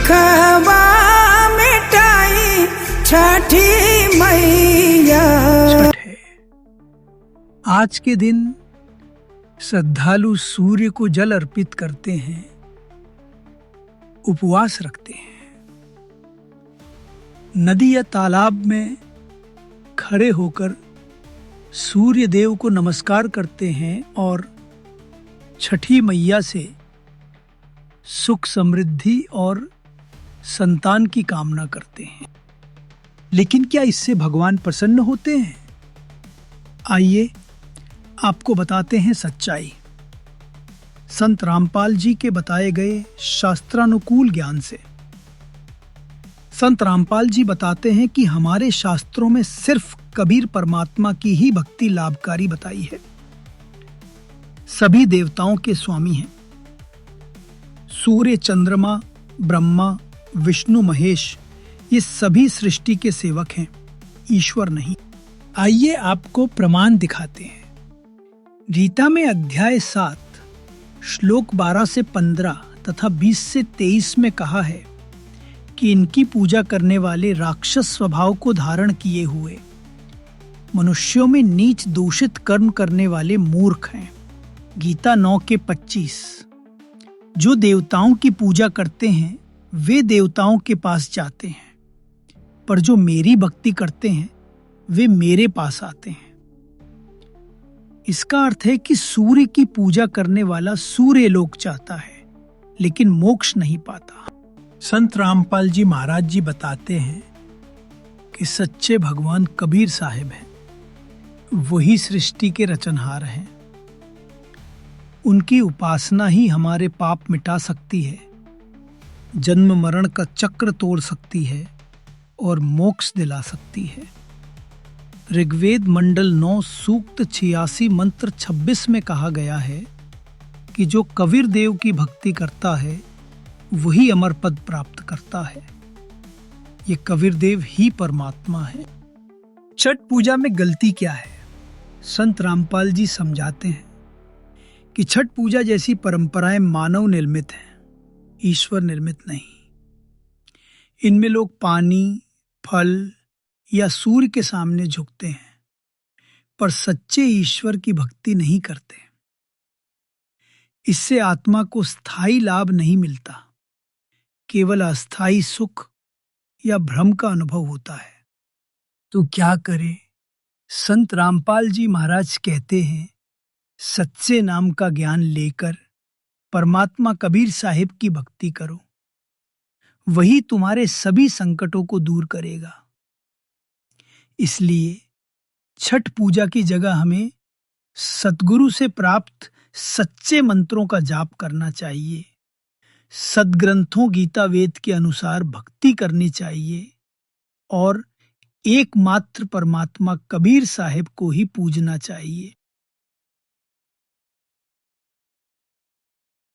दुखवा मिटाई छठी मैया। छठ है। आज के दिन श्रद्धालु सूर्य को जल अर्पित करते हैं, उपवास रखते हैं, नदी या तालाब में खड़े होकर सूर्य देव को नमस्कार करते हैं और छठी मैया से सुख समृद्धि और संतान की कामना करते हैं। लेकिन क्या इससे भगवान प्रसन्न होते हैं? आइए आपको बताते हैं सच्चाई, संत रामपाल जी के बताए गए शास्त्रानुकूल ज्ञान से। संत रामपाल जी बताते हैं कि हमारे शास्त्रों में सिर्फ कबीर परमात्मा की ही भक्ति लाभकारी बताई है। सभी देवताओं के स्वामी हैं। सूर्य, चंद्रमा, ब्रह्मा, विष्णु, महेश, ये सभी सृष्टि के सेवक हैं, ईश्वर नहीं। आइए आपको प्रमाण दिखाते हैं। गीता में अध्याय 7 श्लोक 12 से 15 तथा 20 से 23 में कहा है कि इनकी पूजा करने वाले राक्षस स्वभाव को धारण किए हुए मनुष्यों में नीच दूषित कर्म करने वाले मूर्ख हैं। गीता 9 के 25। जो देवताओं की पूजा करते हैं वे देवताओं के पास जाते हैं, पर जो मेरी भक्ति करते हैं वे मेरे पास आते हैं। इसका अर्थ है कि सूर्य की पूजा करने वाला सूर्य लोक चाहता है लेकिन मोक्ष नहीं पाता। संत रामपाल जी महाराज जी बताते हैं कि सच्चे भगवान कबीर साहिब हैं, वही सृष्टि के रचनहार हैं। उनकी उपासना ही हमारे पाप मिटा सकती है, जन्म मरण का चक्र तोड़ सकती है और मोक्ष दिला सकती है। ऋग्वेद मंडल 9 सूक्त 86 मंत्र 26 में कहा गया है कि जो कबीर देव की भक्ति करता है वही अमर पद प्राप्त करता है। ये कबीर देव ही परमात्मा है। छठ पूजा में गलती क्या है? संत रामपाल जी समझाते हैं कि छठ पूजा जैसी परंपराएं मानव निर्मित हैं, ईश्वर निर्मित नहीं। इनमें लोग पानी, फल या सूर्य के सामने झुकते हैं, पर सच्चे ईश्वर की भक्ति नहीं करते। इससे आत्मा को स्थायी लाभ नहीं मिलता, केवल अस्थायी सुख या भ्रम का अनुभव होता है। तो क्या करें? संत रामपाल जी महाराज कहते हैं, सच्चे नाम का ज्ञान लेकर परमात्मा कबीर साहिब की भक्ति करो, वही तुम्हारे सभी संकटों को दूर करेगा। इसलिए छठ पूजा की जगह हमें सद्गुरु से प्राप्त सच्चे मंत्रों का जाप करना चाहिए, सद्ग्रंथों गीता वेद के अनुसार भक्ति करनी चाहिए और एकमात्र परमात्मा कबीर साहिब को ही पूजना चाहिए।